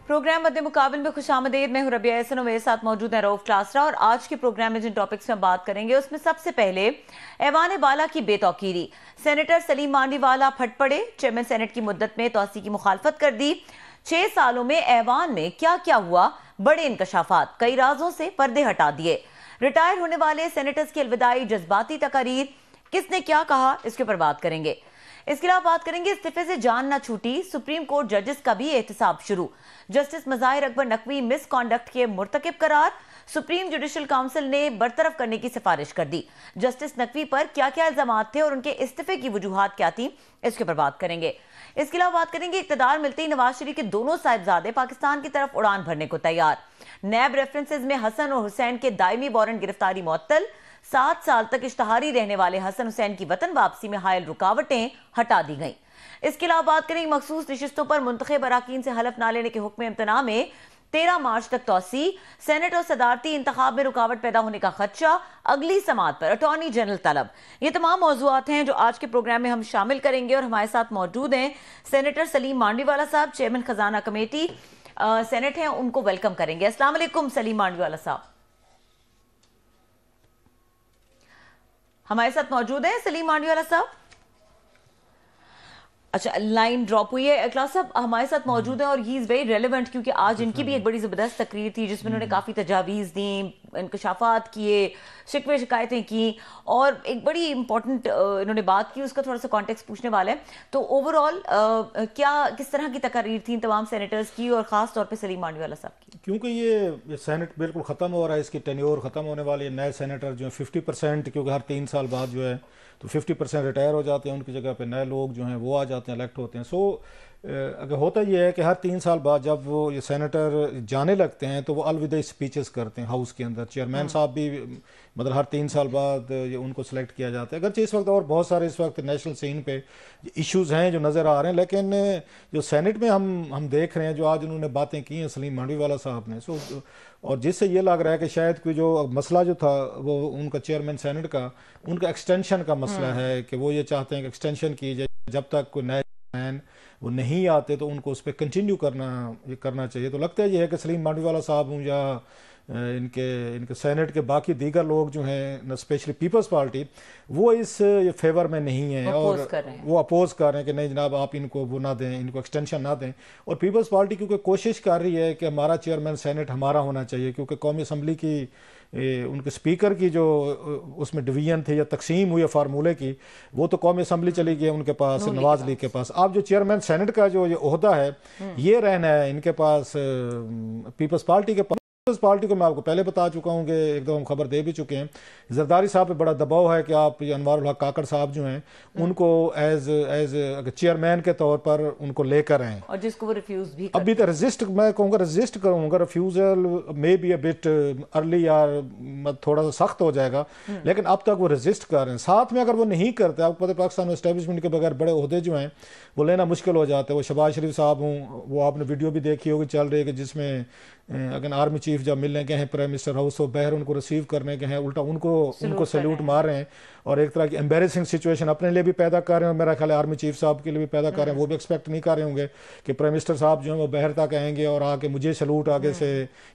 Programme मध्य मुकाबले में खुशामदीद। मैं हूं रबिया एहसन और मेरे साथ मौजूद है रऊफ क्लासरा। और आज के प्रोग्राम में जिन टॉपिक्स में बात करेंगे उसमें सबसे पहले ऐवान बाला की बेतौकीरी। सेनेटर सलीम मांडीवाला फट पड़े, चेयरमैन सेनेट की मुद्दत में तोसी की मुखालफत कर दी। 6 सालों में ऐवान में क्या क्या हुआ, बड़े इंकशाफात, कई राजों से पर्दे हटा दिए। रिटायर होने वाले सेनेटर्स की अलविदाई जज्बाती तकारीर, किसने क्या कहा, इसके ऊपर बात करेंगे। इसके अलावा बात करेंगे इस्तीफे से जान न छूटी, सुप्रीम कोर्ट जजेस का भी एहतसाब शुरू। Justice Mazahir Akbar Naqvi miss conduct के मुर्तकिब करार, सुप्रीम जुडिशल काउंसिल ने बरतरफ करने की सिफारिश कर दी। जस्टिस नकवी पर क्या क्या इल्जाम थे और उनके इस्तीफे की वजूहात क्या थी, इसके ऊपर बात करेंगे। इसके अलावा बात करेंगे इक्तदार मिलते ही नवाज शरीफ के दोनों साहिबजादे पाकिस्तान की तरफ उड़ान भरने को तैयार। नैब रेफरेंसेज में हसन और हुसैन के दायमी वारंट गिरफ्तारी मुअत्तल। 7 साल तक इश्तहारी रहने वाले हसन हुसैन की वतन वापसी में हायल रुकावटें हटा दी गईं। इसके अलावा बात करेंगे मखसूस नशिस्तों पर मुंतखब अराकीन से हलफ ना लेने के हुक्म इम्तना में 13 मार्च तक तोसी। सेनेट और सदारती इंतखाब में रुकावट पैदा होने का खदशा, अगली समात पर अटॉर्नी जनरल तलब। ये तमाम मौजूआत हैं जो आज के प्रोग्राम में हम शामिल करेंगे। और हमारे साथ मौजूद हैं सेनेटर सलीम मांडीवाला साहब, चेयरमैन खजाना कमेटी सेनेट हैं, उनको वेलकम करेंगे। अस्सलाम वालेकुम सलीम मांडीवाला साहब। हमारे साथ मौजूद है सलीम मांडीवाला साहब। अच्छा, लाइन ड्रॉप हुई है। क्लास साहब हमारे साथ मौजूद है और ही इज वेरी रेलेवेंट, क्योंकि आज इनकी भी एक बड़ी जबरदस्त तकरीर थी जिसमें उन्होंने काफी तजावीज दी, इंकशाफात किए, शिकवे शिकायतें की और एक बड़ी इंपॉर्टेंट इन्होंने बात की, उसका थोड़ा सा कॉन्टेक्स्ट पूछने वाला है। तो ओवरऑल क्या किस तरह की तकरीर थी तमाम सेनेटर्स की और खास तौर पे सलीम मांडीवाला साहब की? क्योंकि ये सेनेट बिल्कुल ख़त्म हो रहा है, इसकी टेन्योर ख़त्म होने वाली है। नए सेनेटर जो है 50%, क्योंकि हर 3 साल बाद जो है तो 50% रिटायर हो जाते हैं, उनकी जगह पे नए लोग जो हैं वो आ जाते हैं, इलेक्ट होते हैं। सो अगर होता ये है कि हर 3 साल बाद जब वो ये सेनेटर जाने लगते हैं तो वो अलविदा स्पीचेस करते हैं हाउस के अंदर। चेयरमैन साहब भी मतलब हर 3 साल बाद ये उनको सेलेक्ट किया जाता है। अगरचे इस वक्त और बहुत सारे इस वक्त नेशनल सीन पे इश्यूज़ हैं जो नज़र आ रहे हैं, लेकिन जो सेनेट में हम देख रहे हैं जो आज उन्होंने बातें की हैं सलीम मांडीवाला साहब ने, सो और जिससे ये लग रहा है कि शायद कोई जो मसला जो था वो उनका चेयरमैन सेनेट का, उनका एक्सटेंशन का मसला है कि वो ये चाहते हैं कि एक्सटेंशन की जाए, जब तक कोई नए चेयरमैन वो नहीं आते तो उनको उस पर कंटिन्यू करना चाहिए। तो लगता है ये है कि सलीम मांडीवाला साहब हूँ या इनके सेनेट के बाकी दीगर लोग जो हैं, स्पेशली पीपल्स पार्टी, वो इस फेवर में नहीं है और वो अपोज कर रहे हैं कि नहीं जनाब आप इनको वो ना दें, इनको एक्सटेंशन ना दें। और पीपल्स पार्टी क्योंकि कोशिश कर रही है कि हमारा चेयरमैन सेनेट हमारा होना चाहिए, क्योंकि कौमी असम्बली की उनके स्पीकर की जो उसमें डिवीजन थी या तकसीम हुई है फार्मूले की, वो तो कौमी असम्बली चली गई उनके पास, नवाज लीग के पास। अब जो चेयरमैन सेनेट का जो ये ओहदा है ये रहना है इनके पास पीपल्स पार्टी के पास। पीपल्स पार्टी को मैं आपको पहले बता चुका हूँ कि एक दो हम खबर दे भी चुके हैं, जरदारी साहब पे बड़ा दबाव है कि आप अनवारुल हक काकड़ साहब जो हैं उनको एज चेयरमैन के तौर पर उनको लेकर आए, और जिसको वो रिफ्यूज भी अभी तक रजिस्ट, मैं कहूँगा रजिस्ट करूँगा, refusal may be a bit early या थोड़ा सा सख्त हो जाएगा, लेकिन अब तक वो रजिस्ट कर रहे हैं। साथ में अगर वो नहीं करते, आपको पता है पाकिस्तान एस्टेब्लिशमेंट के बगैर बड़े ओहदे जो हैं वो लेना मुश्किल हो जाता है। वो शहबाज शरीफ साहब हूँ, वो आपने वीडियो भी देखी होगी चल रही है कि जिसमें अगर आर्मी चीफ जब मिलने गए हैं प्राइम मिनिस्टर हाउस ऑफ बहर उनको रिसीव करने गए हैं, उल्टा उनको सैल्यूट मार रहे हैं और एक तरह की एम्बेरसिंग सिचुएशन अपने लिए भी पैदा कर रहे हैं, मेरा ख्याल है आर्मी चीफ साहब के लिए भी पैदा कर रहे हैं। वो भी एक्सपेक्ट नहीं कर रहे होंगे कि प्राइम मिनिस्टर साहब जो है वो बहर तक आएंगे और आके मुझे सैल्यूट आगे से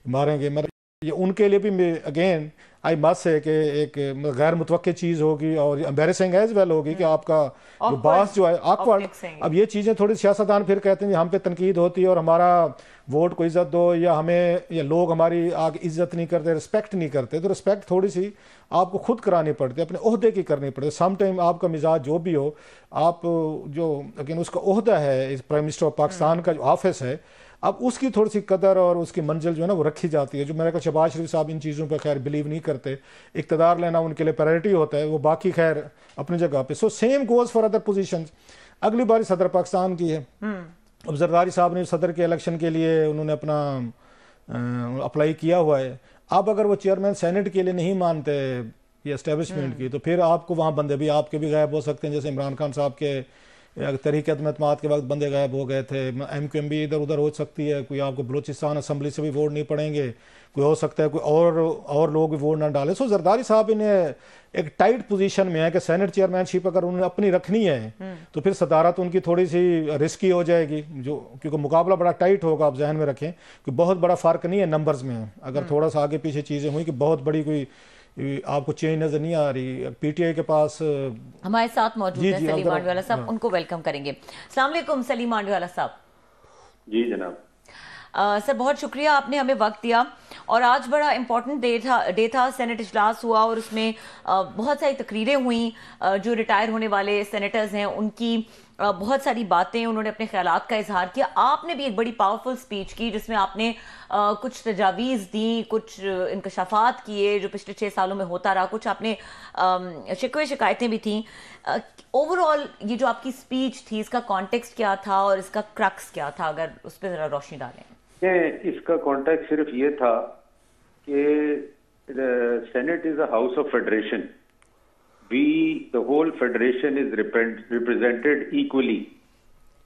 मारेंगे। ये उनके लिए भी अगेन आई मस्ट है कि एक गैर मुतवक्की चीज़ होगी और एम्बेरसिंग एज वेल होगी कि आपका जो बास जो है ऑकवर्ड। अब ये चीज़ें थोड़ी सियासतदान फिर कहते हैं हम पे तनकीद होती है और हमारा वोट को इज्जत दो या हमें या लोग हमारी आगे इज्जत नहीं करते, रिस्पेक्ट नहीं करते, तो रिस्पेक्ट थोड़ी सी आपको खुद करानी पड़ती है, अपने ओहदे की करनी पड़ती है। सम टाइम आपका मिजाज जो भी हो, आप जो लेकिन उसका ओहदा है इस प्राइम मिनिस्टर ऑफ पाकिस्तान का जो ऑफिस है, अब उसकी थोड़ी सी कदर और उसकी मंजिल जो है ना वो रखी जाती है। जो मेरे ख्याल शहबाज शरीफ साहब इन चीज़ों पर खैर बिलीव नहीं करते, इक़्तिदार लेना उनके लिए प्रायोरिटी होता है, वो बाकी खैर अपनी जगह पे। So same goes for other positions. अगली बारी सदर पाकिस्तान की है, अब जरदारी साहब ने सदर के इलेक्शन के लिए उन्होंने अपना अप्लाई किया हुआ है। अब अगर वो चेयरमैन सेनेट के लिए नहीं मानते ये एस्टेब्लिशमेंट की, तो फिर आपको वहाँ बंदे भी आपके भी गायब हो सकते हैं, जैसे इमरान खान साहब के तहरीक एतमाद के वक्त बंदे गायब हो गए थे, MQM भी इधर उधर हो सकती है, कोई आपको बलूचिस्तान असम्बली से भी वोट नहीं पड़ेंगे, कोई हो सकता है कोई और लोग भी वोट ना डालें। सो जरदारी साहब इन्हें एक टाइट पोजीशन में है कि सेनेट चेयरमैनशिप अगर उन्हें अपनी रखनी है तो फिर सदारत उनकी थोड़ी सी रिस्की हो जाएगी, जो क्योंकि मुकाबला बड़ा टाइट होगा। आप जहन में रखें कि बहुत बड़ा फ़र्क नहीं है नंबर्स में, अगर थोड़ा सा आगे पीछे चीज़ें हुई कि बहुत बड़ी कोई आपको चेंज नजर नहीं आ रही। PTI के पास हमारे साथ मौजूद है सलीम मांडीवाला साहब, उनको वेलकम करेंगे। अस्सलाम वालेकुम सलीम मांडीवाला साहब। जी जनाब। सर बहुत शुक्रिया, आपने हमें वक्त दिया। और आज बड़ा इम्पोर्टेंट डे था, सेनेट इजलास हुआ और उसमें बहुत सारी तकरीरें हुई। जो रिटायर होने वाले सेनेटर्स हैं उनकी बहुत सारी बातें, उन्होंने अपने ख्यालात का इजहार किया। आपने भी एक बड़ी पावरफुल स्पीच की जिसमें आपने कुछ तजावीज़ दी, कुछ इंकशाफात किए जो पिछले 6 सालों में होता रहा, कुछ आपने शिकवे शिकायतें भी थी। ओवरऑल ये जो आपकी स्पीच थी, इसका कॉन्टेक्स्ट क्या था और इसका क्रक्स क्या था, अगर उस पर ज़रा रोशनी डालें। इसका कॉन्टेक्स्ट सिर्फ ये था कि senate is a house of federation. the whole federation is represented equally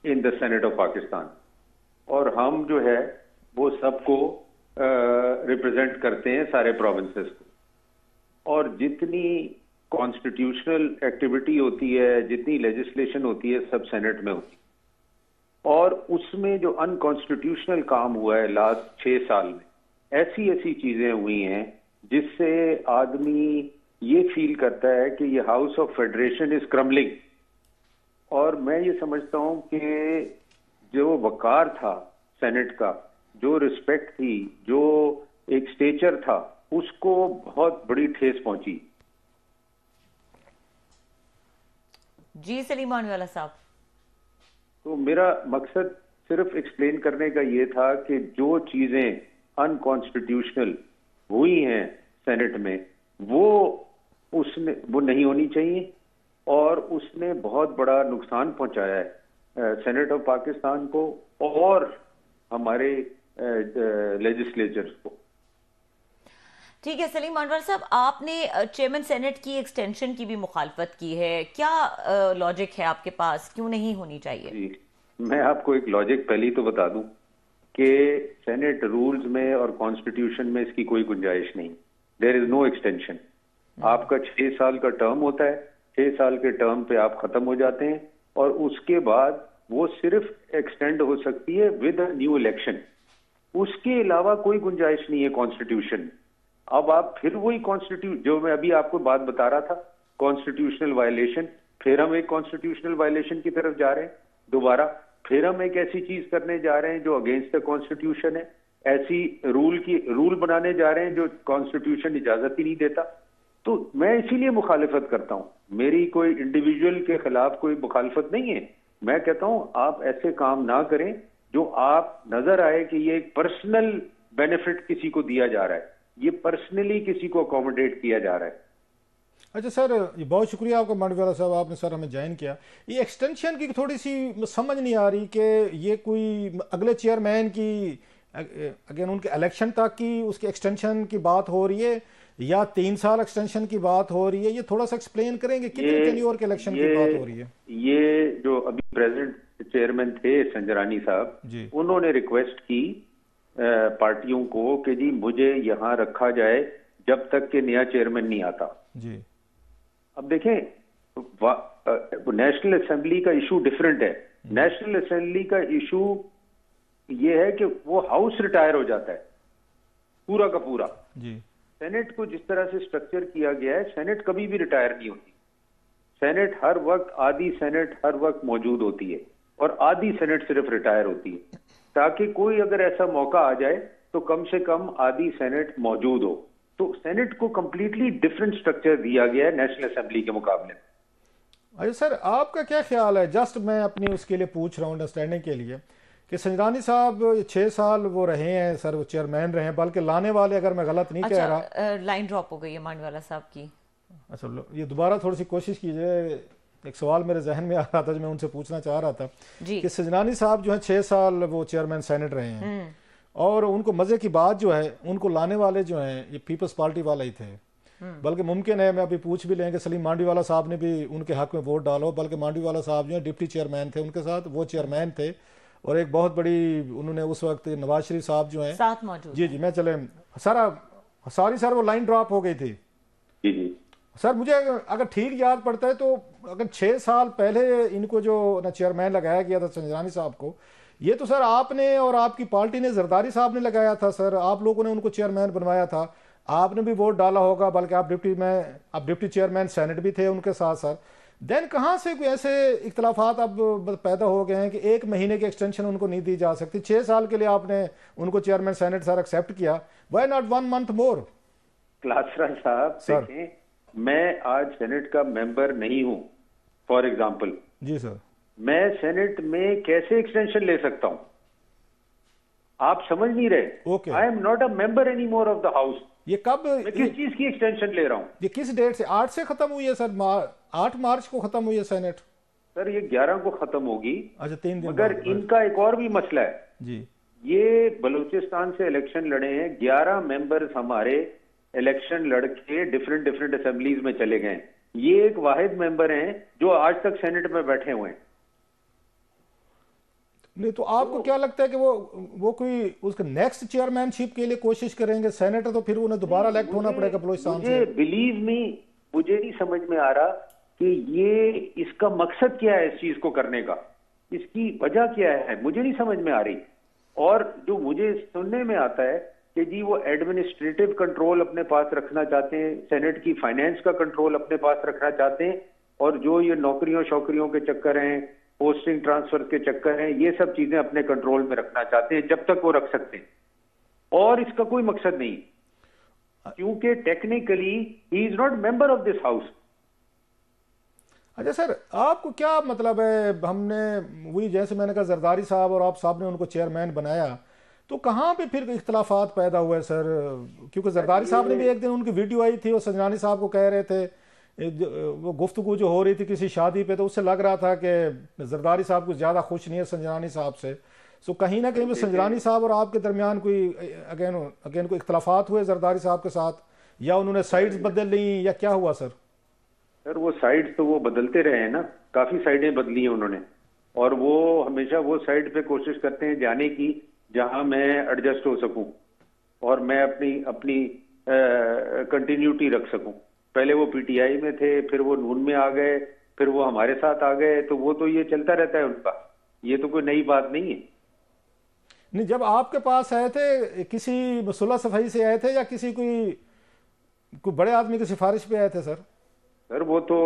in the Senate of Pakistan, और हम जो है वो सबको रिप्रेजेंट करते हैं, सारे प्रोविंसेस को। और जितनी कॉन्स्टिट्यूशनल एक्टिविटी होती है, जितनी लेजिस्लेशन होती है, सब सेनेट में होती है। और उसमें जो अनकॉन्स्टिट्यूशनल काम हुआ है लास्ट 6 साल में, ऐसी ऐसी चीजें हुई हैं जिससे आदमी ये फील करता है कि ये house of federation is crumbling. और मैं ये समझता हूं कि जो वकार था सेनेट का, जो रिस्पेक्ट थी, जो एक स्टेचर था, उसको बहुत बड़ी ठेस पहुंची। जी सलीम मांडीवाला साहब। तो मेरा मकसद सिर्फ एक्सप्लेन करने का ये था कि जो चीजें अनकॉन्स्टिट्यूशनल हुई हैं सेनेट में, वो नहीं होनी चाहिए, और उसने बहुत बड़ा नुकसान पहुंचाया है सेनेट ऑफ पाकिस्तान को और हमारे लेजिस्लेचर्स को। ठीक है सलीम मांडीवाला साहब, आपने चेयरमैन सेनेट की एक्सटेंशन की भी मुखालफत की है, क्या लॉजिक है आपके पास, क्यों नहीं होनी चाहिए? जी, मैं आपको एक लॉजिक पहले तो बता दूं कि सेनेट रूल्स में और कॉन्स्टिट्यूशन में इसकी कोई गुंजाइश नहीं। There is no extension. आपका 6 साल का टर्म होता है, 6 साल के टर्म पे आप खत्म हो जाते हैं, और उसके बाद वो सिर्फ एक्सटेंड हो सकती है विद अ न्यू इलेक्शन। उसके अलावा कोई गुंजाइश नहीं है कॉन्स्टिट्यूशन में। अब आप फिर वही जो मैं अभी आपको बात बता रहा था, कॉन्स्टिट्यूशनल वायलेशन, फिर हम एक कॉन्स्टिट्यूशनल वायलेशन की तरफ जा रहे हैं दोबारा। फिर हम एक ऐसी चीज करने जा रहे हैं जो अगेंस्ट द कॉन्स्टिट्यूशन है, ऐसी रूल बनाने जा रहे हैं जो कॉन्स्टिट्यूशन इजाजत ही नहीं देता। तो मैं इसीलिए मुखालिफत करता हूं। मेरी कोई इंडिविजुअल के खिलाफ कोई मुखालिफत नहीं है। मैं कहता हूं आप ऐसे काम ना करें जो आप नजर आए कि ये एक पर्सनल बेनिफिट किसी को दिया जा रहा है, ये पर्सनली किसी को अकोमोडेट किया जा रहा है। अच्छा सर, ये बहुत शुक्रिया आपका मांडीवाला साहब, आपने सर हमें ज्वाइन किया। ये एक्सटेंशन की थोड़ी सी समझ नहीं आ रही कि ये कोई अगले चेयरमैन की अगेन उनके इलेक्शन तक की उसके एक्सटेंशन की बात हो रही है या 3 साल एक्सटेंशन की बात हो रही है? ये थोड़ा सा एक्सप्लेन करेंगे, कितने टेन्योर के इलेक्शन की बात हो रही है? ये जो अभी प्रेजेंट चेयरमैन थे संजरानी साहब, उन्होंने रिक्वेस्ट की पार्टियों को कि जी मुझे यहाँ रखा जाए जब तक के नया चेयरमैन नहीं आता जी। अब देखें, नेशनल असेंबली का इशू डिफरेंट है। नेशनल असेंबली का इशू ये है कि वो हाउस रिटायर हो जाता है पूरा का पूरा जी। सेनेट को जिस तरह से स्ट्रक्चर किया गया है, सेनेट कभी भी रिटायर नहीं होती। सेनेट हर वक्त, आधी सेनेट हर वक्त मौजूद होती है और आधी सेनेट सिर्फ रिटायर होती है, ताकि कोई अगर ऐसा मौका आ जाए तो कम से कम आधी सेनेट मौजूद हो। तो सेनेट को कंप्लीटली डिफरेंट स्ट्रक्चर दिया गया है नेशनल असेंबली के मुकाबले। अरे सर, आपका क्या ख्याल है? जस्ट मैं अपनी उसके लिए पूछ रहा हूँ अंडरस्टैंडिंग के लिए कि संजरानी साहब 6 साल वो रहे हैं सर, वो चेयरमैन रहे हैं, बल्कि लाने वाले, अगर मैं गलत नहीं कह रहा। लाइन ड्रॉप हो गई है मांडीवाला साहब की। अच्छा, ये दोबारा थोड़ी सी कोशिश कीजिए। एक सवाल मेरे जहन में आ रहा था जो मैं उनसे पूछना चाह रहा था कि संजरानी साहब जो है 6 साल वो चेयरमैन सेनेट रहे हैं, और उनको मजे की बात जो है, उनको लाने वाले जो हैं ये पीपल्स पार्टी वाले ही थे। बल्कि मुमकिन है, मैं अभी पूछ भी लेंगे, सलीम मांडीवाला साहब ने भी उनके हक में वोट डालो, बल्कि मांडीवाला साहब जो है डिप्टी चेयरमैन थे उनके साथ, वो चेयरमैन थे, और एक बहुत बड़ी उन्होंने उस वक्त नवाज शरीफ साहब जो है साथ मौजूद। जी जी, मैं चले सॉरी सर, वो लाइन ड्रॉप हो गई थी जी जी सर। मुझे अगर ठीक याद पड़ता है तो अगर 6 साल पहले इनको जो ना चेयरमैन लगाया गया था संजरानी साहब को, ये तो सर आपने और आपकी पार्टी ने, जरदारी साहब ने लगाया था सर, आप लोगों ने उनको चेयरमैन बनवाया था, आपने भी वोट डाला होगा, बल्कि आप डिप्टी चेयरमैन सेनेट भी थे उनके साथ सर। देन कहाँ से कोई ऐसे इख्तलाफात अब पैदा हो गए हैं कि 1 महीने की एक्सटेंशन उनको नहीं दी जा सकती? 6 साल के लिए आपने उनको चेयरमैन सेनेट सर एक्सेप्ट किया, why not 1 month more? Klasra साहब देखें, मैं आज सेनेट का मेंबर नहीं हूं, फॉर एग्जाम्पल। जी सर। मैं सेनेट में कैसे एक्सटेंशन ले सकता हूं? आप समझ नहीं रहे। Okay. I am not a member any more of the house. ये कब, मैं किस चीज की एक्सटेंशन ले रहा हूं? ये किस डेट से? 8 से खत्म हुई है सर, 8 मार्च को खत्म हुई है सेनेट सर। ये 11 को खत्म होगी। अच्छा, 3 दिन मगर बाद। इनका एक और भी मसला है जी। ये बलूचिस्तान से इलेक्शन लड़े हैं, 11 मेंबर्स हमारे इलेक्शन लड़के डिफरेंट असेंबलीज में चले गए। ये एक वाहिद मेंबर हैं जो आज तक सेनेट में बैठे हुए हैं। नहीं तो आपको क्या लगता है कि वो कोई उसका नेक्स्ट चेयरमैनशिप के लिए कोशिश करेंगे? सेनेटर तो फिर उन्हें दोबारा इलेक्ट होना पड़ेगा बलूचिस्तान से। बिलीव मी, मुझे नहीं समझ में आ रहा कि ये इसका मकसद क्या है, इस चीज को करने का, इसकी वजह क्या है, मुझे नहीं समझ में आ रही। और जो मुझे सुनने में आता है कि जी वो एडमिनिस्ट्रेटिव कंट्रोल अपने पास रखना चाहते हैं, सेनेट की फाइनेंस का कंट्रोल अपने पास रखना चाहते हैं, और जो ये नौकरियों शौकरियों के चक्कर हैं, पोस्टिंग ट्रांसफर के चक्कर हैं, ये सब चीजें अपने कंट्रोल में रखना चाहते हैं जब तक वो रख सकते हैं। और इसका कोई मकसद नहीं, क्योंकि technically he is not member of this house. अच्छा सर, आपको क्या मतलब है, हमने वही जैसे मैंने कहा जरदारी साहब और आप साहब ने उनको चेयरमैन बनाया, तो कहाँ पे फिर इख्तलाफात पैदा हुए सर? क्योंकि जरदारी साहब ने भी एक दिन उनकी वीडियो आई थी, वो संजरानी साहब को कह रहे थे, वो गुफ्तगू जो हो रही थी किसी शादी पे, तो उससे लग रहा था कि जरदारी साहब कुछ ज़्यादा खुश नहीं है संजरानी साहब से। सो कहीं ना कहीं संजरानी साहब और आपके दरमियान कोई अगेन कोई इख्तलाफात हुए जरदारी साहब के साथ, या उन्होंने साइड्स बदल ली, या क्या हुआ सर? सर वो साइड्स तो वो बदलते रहे हैं ना, काफी साइडें बदली हैं उन्होंने, और वो हमेशा वो साइड पे कोशिश करते हैं जाने की जहां मैं एडजस्ट हो सकूं और मैं अपनी कंटिन्यूटी रख सकूं। पहले वो पीटीआई में थे, फिर वो नून में आ गए, फिर वो हमारे साथ आ गए, तो वो तो ये चलता रहता है उनका, ये तो कोई नई बात नहीं है। नहीं, जब आपके पास आए थे किसी सुलह सफाई से आए थे या किसी कोई बड़े आदमी की सिफारिश पे आए थे सर? सर वो तो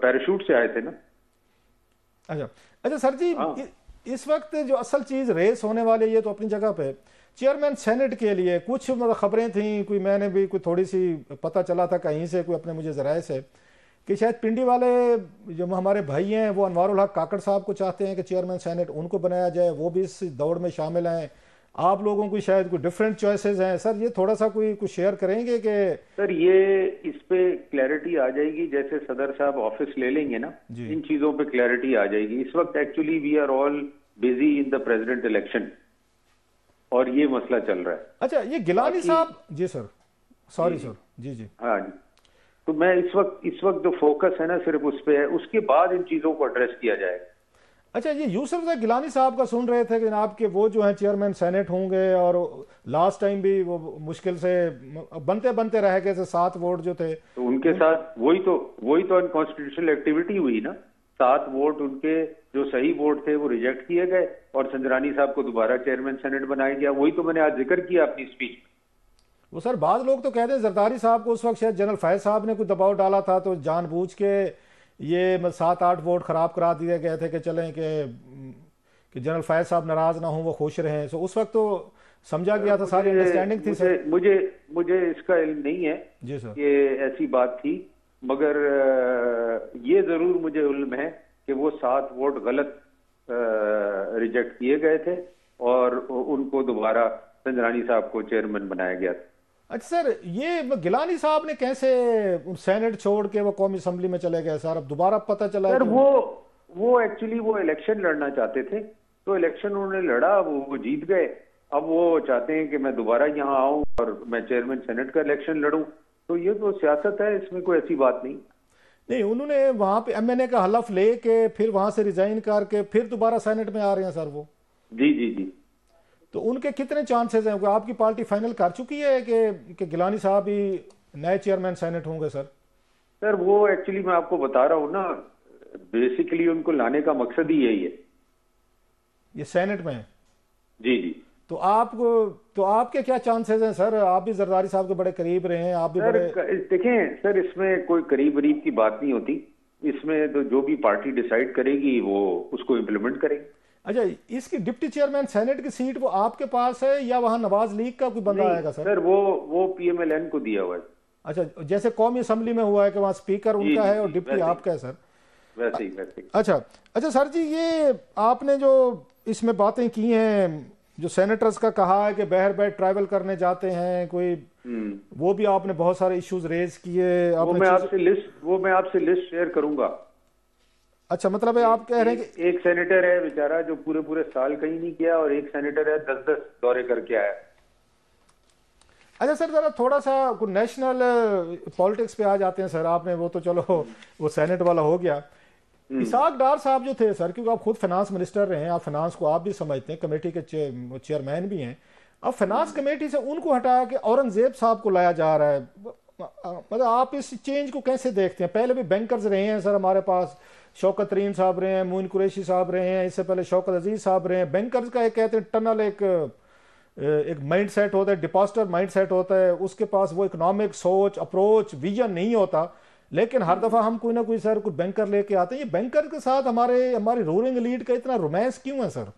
पैराशूट से आए थे ना। अच्छा सर जी, इस वक्त जो असल चीज रेस होने वाली, ये तो अपनी जगह पे चेयरमैन सेनेट के लिए कुछ मतलब खबरें थी, कोई मैंने भी कोई थोड़ी सी पता चला था कहीं से, कोई अपने मुझे जराए से, कि शायद पिंडी वाले जो हमारे भाई हैं वो अनवारुल हक काकड़ साहब को चाहते हैं कि चेयरमैन सेनेट उनको बनाया जाए, वो भी इस दौड़ में शामिल हैं। आप लोगों को शायद कोई डिफरेंट चॉइसेस हैं सर, ये थोड़ा सा कोई कुछ शेयर करेंगे कि? सर ये इस पे क्लैरिटी आ जाएगी जैसे सदर साहब ऑफिस ले लेंगे ना, इन चीजों पे क्लैरिटी आ जाएगी। इस वक्त actually we are all busy in the president election और ये मसला चल रहा है। अच्छा, ये गिलानी साहब जी सर, सॉरी सर, जी जी हाँ जी, तो मैं इस वक्त जो फोकस है ना सिर्फ उस पे है, उसके बाद इन चीजों को एड्रेस किया जाएगा। अच्छा, ये यूसुफ गिलानी साहब का सुन रहे थे कि आपके वो जो है चेयरमैन सेनेट होंगे, और लास्ट टाइम भी वो मुश्किल से बनते रह गए थे, 7 वोट जो थे, तो उनके साथ वही तो अनकॉन्स्टिट्यूशनल एक्टिविटी हुई ना। 7 वोट उनके जो सही वोट थे वो रिजेक्ट किए गए और संजरानी साहब को दोबारा चेयरमैन सेनेट बनाया गया। वही तो मैंने आज जिक्र किया अपनी स्पीच में। वो सर बाद लोग तो कहते हैं जरदारी साहब को उस वक्त शायद जनरल फैज साहब ने कोई दबाव डाला था, तो जानबूझ के ये 7-8 वोट खराब करा दिए गए थे कि चलें कि जनरल फैज साहब नाराज ना हो, वो खुश रहें। सो उस वक्त तो समझा गया था, सारी अंडरस्टैंडिंग थी सर। मुझे इसका इल्म नहीं है जी सर, ये ऐसी बात थी, मगर ये जरूर मुझे इल्म है कि वो 7 वोट गलत रिजेक्ट किए गए थे और उनको दोबारा संजरानी साहब को चेयरमैन बनाया गया था। अच्छा सर, ये गिलानी साहब ने कैसे सेनेट छोड़ के वो कौमी असेंबली में चले गए सर? अब दोबारा पता चला सर वो एक्चुअली वो इलेक्शन लड़ना चाहते थे, तो इलेक्शन उन्होंने लड़ा, वो जीत गए। अब वो चाहते हैं कि मैं दोबारा यहाँ आऊं और मैं चेयरमैन सेनेट का इलेक्शन लड़ूं, तो ये तो सियासत है, इसमें कोई ऐसी बात नहीं। नहीं, उन्होंने वहां पे एमएनए का हलफ लेके फिर वहां से रिजाइन करके फिर दोबारा सेनेट में आ रहे हैं सर वो। जी जी जी। तो उनके कितने चांसेस हैं? आपकी पार्टी फाइनल कर चुकी है कि गिलानी साहब ही नए चेयरमैन सेनेट होंगे सर? सर वो एक्चुअली मैं आपको बता रहा हूँ ना, बेसिकली उनको लाने का मकसद ही यही है। ये सेनेट में? जी जी। तो आपके क्या चांसेस हैं सर? आप भी जरदारी साहब के बड़े करीब रहे हैं, आप भी सर बड़े। देखें सर, इसमें कोई करीब वरीब की बात नहीं होती। इसमें तो जो भी पार्टी डिसाइड करेगी वो उसको इम्प्लीमेंट करेगी। अच्छा, इसकी डिप्टी चेयरमैन सेनेट की सीट वो आपके पास है या वहां नवाज लीग का कोई बंदा आएगा सर? सर वो पीएमएलएन को दिया हुआ है। अच्छा, जैसे कौमी असेंबली में हुआ है कि वहाँ स्पीकर उनका है और डिप्टी वैसे आपका है सर? वैसे ही वैसे ही। अच्छा अच्छा सर जी, ये आपने जो इसमें बातें की हैं, जो सेनेटर्स का कहा है कि बहर बैठ ट्रैवल करने जाते हैं कोई, वो भी आपने बहुत सारे इश्यूज रेज किए। वो मैं आपसे लिस्ट शेयर करूंगा। अच्छा, मतलब है आप कह रहे हैं कि एक सेनेटर है बेचारा जो पूरे पूरे साल कहीं नहीं किया, और एक सेनेटर है 10-10 दौरे करके आया। अच्छा सर, जरा थोड़ा सा नेशनल पॉलिटिक्स पे आ जाते हैं सर। आपने वो तो चलो वो सेनेट वाला हो गया। इसाक डार साहब जो थे सर, क्योंकि आप खुद फाइनेंस मिनिस्टर रहे हैं, आप फाइनेंस को आप भी समझते हैं, कमेटी के चेयरमैन भी हैं। अब फाइनेंस कमेटी से उनको हटा के औरंगजेब साहब को लाया जा रहा है। मतलब आप इस चेंज को कैसे देखते हैं? पहले भी बैंकर्स रहे हैं सर हमारे पास, शौकत तरीन साहब रहे हैं, मोइन कुरैशी साहब रहे हैं, इससे पहले शौकत अजीज साहब रहे हैं। बैंकर्स का एक कहते हैं टनल, एक माइंड सेट होता है, डिपॉजिटर माइंड सेट होता है, उसके पास वो इकोनॉमिक सोच, अप्रोच, विजन नहीं होता। लेकिन हर दफा हम कोई ना कोई सर कोई बैंकर लेके आते हैं। ये बैंकर के साथ हमारी रूलिंग लीड का इतना रोमांस क्यों है सर?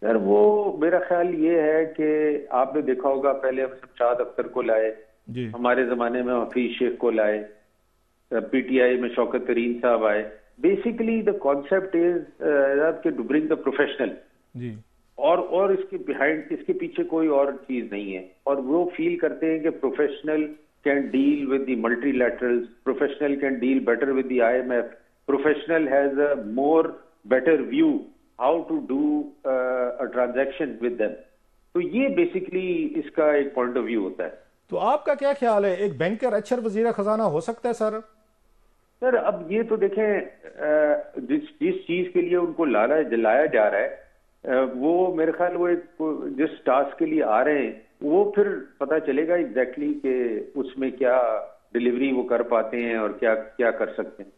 सर वो मेरा ख्याल ये है कि आपने देखा होगा, पहले हम शाद अख्तर को लाए, हमारे जमाने में हफीज शेख को लाए, पीटीआई में शौकत तरीन साहब आए। Basically the concept is to bring the professional जी, और इसके बिहाइंड, इसके पीछे कोई और चीज नहीं है। और वो फील करते हैं कि professional can deal with the multilaterals, professional can deal better with the IMF, professional has a more better view how to do a transaction with them. तो ये बेसिकली इसका एक पॉइंट ऑफ व्यू होता है। तो आपका क्या ख्याल है, एक बैंकर अच्छा वजीर खजाना हो सकता है सर? सर अब ये तो देखें, जिस चीज के लिए उनको लाया जा रहा है, वो मेरे ख्याल वो एक जिस टास्क के लिए आ रहे हैं, वो फिर पता चलेगा एग्जैक्टली कि उसमें क्या डिलीवरी वो कर पाते हैं और क्या क्या कर सकते हैं।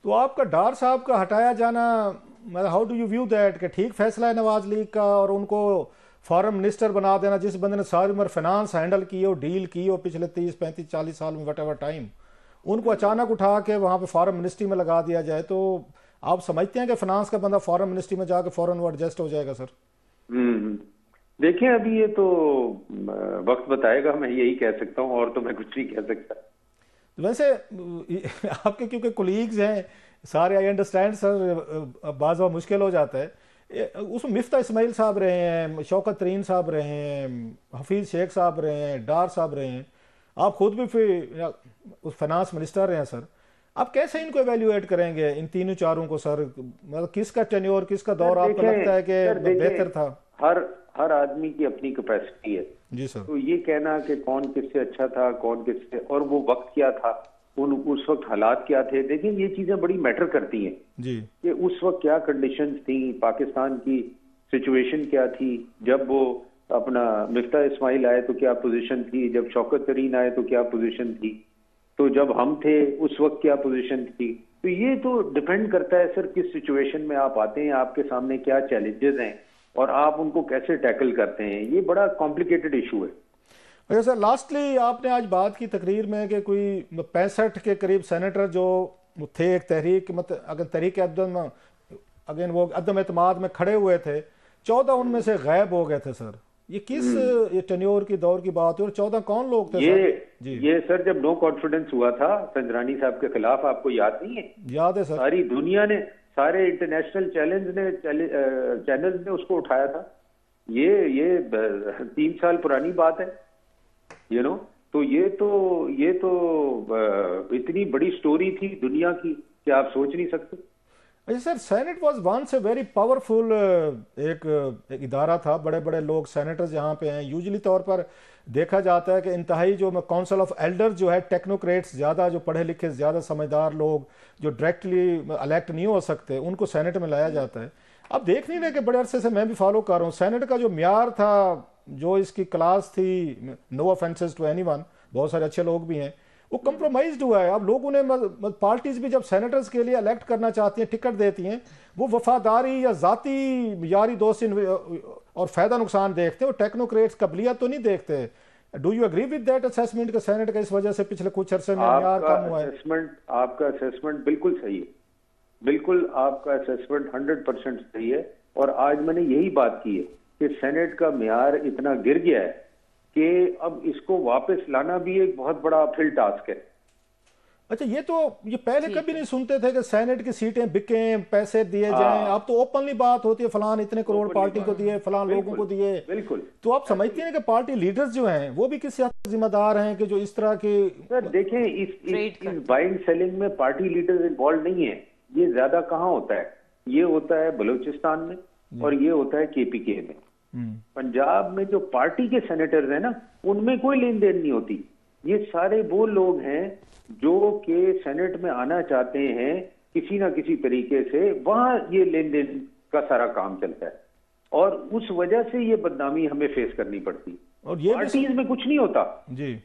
तो आपका डार साहब का हटाया जाना, how do you view that, कि ठीक फैसला है नवाज लीग का, और उनको फॉरेन मिनिस्टर बना देना, जिस बंदे ने सारी उम्र फाइनेंस हैंडल की हो, डील की हो पिछले 30-35-40 साल में, वट एवर टाइम, उनको अचानक उठा के वहां पे फॉरेन मिनिस्ट्री में लगा दिया जाए? तो आप समझते हैं कि फाइनेंस का बंदा फॉरेन मिनिस्ट्री में जाके फॉरेन वो एडजस्ट हो जाएगा सर? देखिए अभी ये तो वक्त बताएगा, मैं यही कह सकता हूँ, और तो मैं कुछ नहीं कह सकता। वैसे आपके क्योंकि कोलीग्स हैं सारे, आई अंडरस्टैंड सर, बाज़ मुश्किल हो जाता है। उसमें मिफ्ता इस्माइल साहब रहे हैं, शौकत तरीन साहब रहे हैं, हफीज शेख साहब रहे हैं, डार साहब रहे हैं, आप खुद भी फिर फाइनेंस मिनिस्टर रहे हैं सर। आप कैसे इनको एवेल्युएट करेंगे इन तीनों चारों को सर? मतलब किसका टेन्योर, किसका दौर आपको लगता है कि बेहतर था? हर आदमी की अपनी कैपेसिटी है जी सर। तो ये कहना कि कौन किससे अच्छा था, कौन किससे, और वो वक्त क्या था, उस वक्त हालात क्या थे, देखिए ये चीजें बड़ी मैटर करती हैं जी, कि उस वक्त क्या कंडीशंस थी, पाकिस्तान की सिचुएशन क्या थी, जब वो अपना मिफ्ता इस्माइल आए तो क्या पोजीशन थी, जब शौकत तरीन आए तो क्या पोजीशन थी, तो जब हम थे उस वक्त क्या पोजीशन थी। तो ये तो डिपेंड करता है सर किस सिचुएशन में आप आते हैं, आपके सामने क्या चैलेंजेस हैं और आप उनको कैसे टैकल करते हैं। ये बड़ा कॉम्प्लिकेटेड इशू है। अच्छा सर, लास्टली आपने आज बात की तकरीर में कि कोई 65 के करीब सेनेटर जो थे एक तहरीक, मतलब अगर तहरीक अगेन वो अदम एतमाद में खड़े हुए थे, 14 उनमें से गायब हो गए थे सर। ये किस ये टेन्योर की दौर की बात है, और 14 कौन लोग थे सर? ये सर जब नो कॉन्फिडेंस हुआ था संजरानी साहब के खिलाफ, आपको याद नहीं है? याद है सर। सारी दुनिया ने, सारे इंटरनेशनल चैनल्स ने उसको उठाया था। ये 3 साल पुरानी बात है, यू नो। तो ये तो इतनी बड़ी स्टोरी थी दुनिया की कि आप सोच नहीं सकते। अच्छा sir, senate was once a very powerful एक इदारा था। बड़े बड़े लोग सेनेटर्स यहाँ पे हैं। यूजली तौर पर देखा जाता है कि इंतहाई जो काउंसिल ऑफ एल्डर्स जो है, टेक्नोक्रेट्स, ज़्यादा जो पढ़े लिखे, ज़्यादा समझदार लोग जो डायरेक्टली इलेक्ट नहीं हो सकते, उनको सेनेट में लाया जाता है। अब देख नहीं रहे कि बड़े अरसे से मैं भी फॉलो कर रहा हूँ, सेनेट का जो म्यार था, जो इसकी क्लास थी, नो ऑफेंसेस टू एनीवन, बहुत सारे अच्छे लोग भी हैं, वो कंप्रोमाइज्ड हुआ है। अब लोगों ने पार्टीज भी जब सेनेटर्स के लिए इलेक्ट करना चाहती हैं, टिकट देती हैं, वो वफादारी या जाती यारी दोस्ती और फायदा नुकसान देखते हैं, वो टेक्नोक्रेट्स कबलियत तो नहीं देखते। Do you agree with that assessment? का सेनेट का इस वजह से पिछले कुछ अरसे में म्यार कम हुआ है? आपका असेसमेंट बिल्कुल सही है, बिल्कुल आपका असेसमेंट 100% सही है। और आज मैंने यही बात की है कि सेनेट का म्यार इतना गिर गया है कि अब इसको वापस लाना भी एक बहुत बड़ा अपहिल टास्क है। अच्छा, ये पहले कभी नहीं सुनते थे कि सेनेट की सीटें बिकें, पैसे दिए जाएं। अब तो ओपनली बात होती है, फलान इतने करोड़ पार्टी को दिए, फलान लोगों को दिए। बिल्कुल। तो आप समझते हैं कि पार्टी लीडर्स जो हैं वो भी किसी हद तक जिम्मेदार हैं कि जो इस तरह की? सर देखें, इस बाइंग सेलिंग में पार्टी लीडर्स इन्वॉल्व नहीं है। ये ज्यादा कहाँ होता है? ये होता है बलूचिस्तान में और ये होता है केपीके में। पंजाब में जो पार्टी के सेनेटर्स हैं ना, उनमें कोई लेन देन नहीं होती। ये सारे वो लोग हैं जो के सेनेट में आना चाहते हैं किसी ना किसी तरीके से, वहां ये लेन देन का सारा काम चलता है और उस वजह से ये बदनामी हमें फेस करनी पड़ती। और ये पार्टीज में कुछ नहीं होता जी।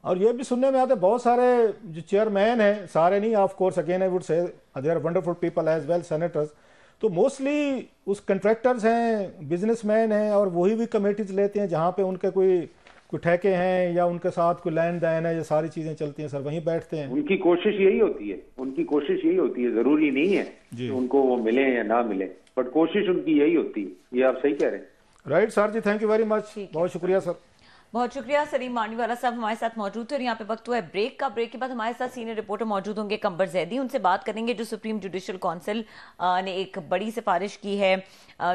और ये भी सुनने में आता है बहुत सारे जो चेयरमैन हैं, सारे नहीं, of course again I would say there are wonderful people as well senators, तो मोस्टली उस कंट्रैक्टर्स हैं, बिजनेसमैन हैं, और वही भी कमेटीज लेते हैं जहाँ पे उनके कोई ठेके हैं या उनके साथ कोई लैंड देन है, ये सारी चीजें चलती हैं सर, वहीं बैठते हैं। उनकी कोशिश यही होती है, जरूरी नहीं है कि उनको वो मिले या ना मिले, बट कोशिश उनकी यही होती है। ये आप सही कह रहे हैं। Right sir ji, thank you very much, बहुत शुक्रिया सर। बहुत शुक्रिया। सलीम मांडीवाला साहब हमारे साथ मौजूद थे और यहाँ पे वक्त हुआ है ब्रेक का। ब्रेक के बाद हमारे साथ सीनियर रिपोर्टर मौजूद होंगे कंबर जैदी, उनसे बात करेंगे जो सुप्रीम जुडिशल काउंसिल ने एक बड़ी सिफारिश की है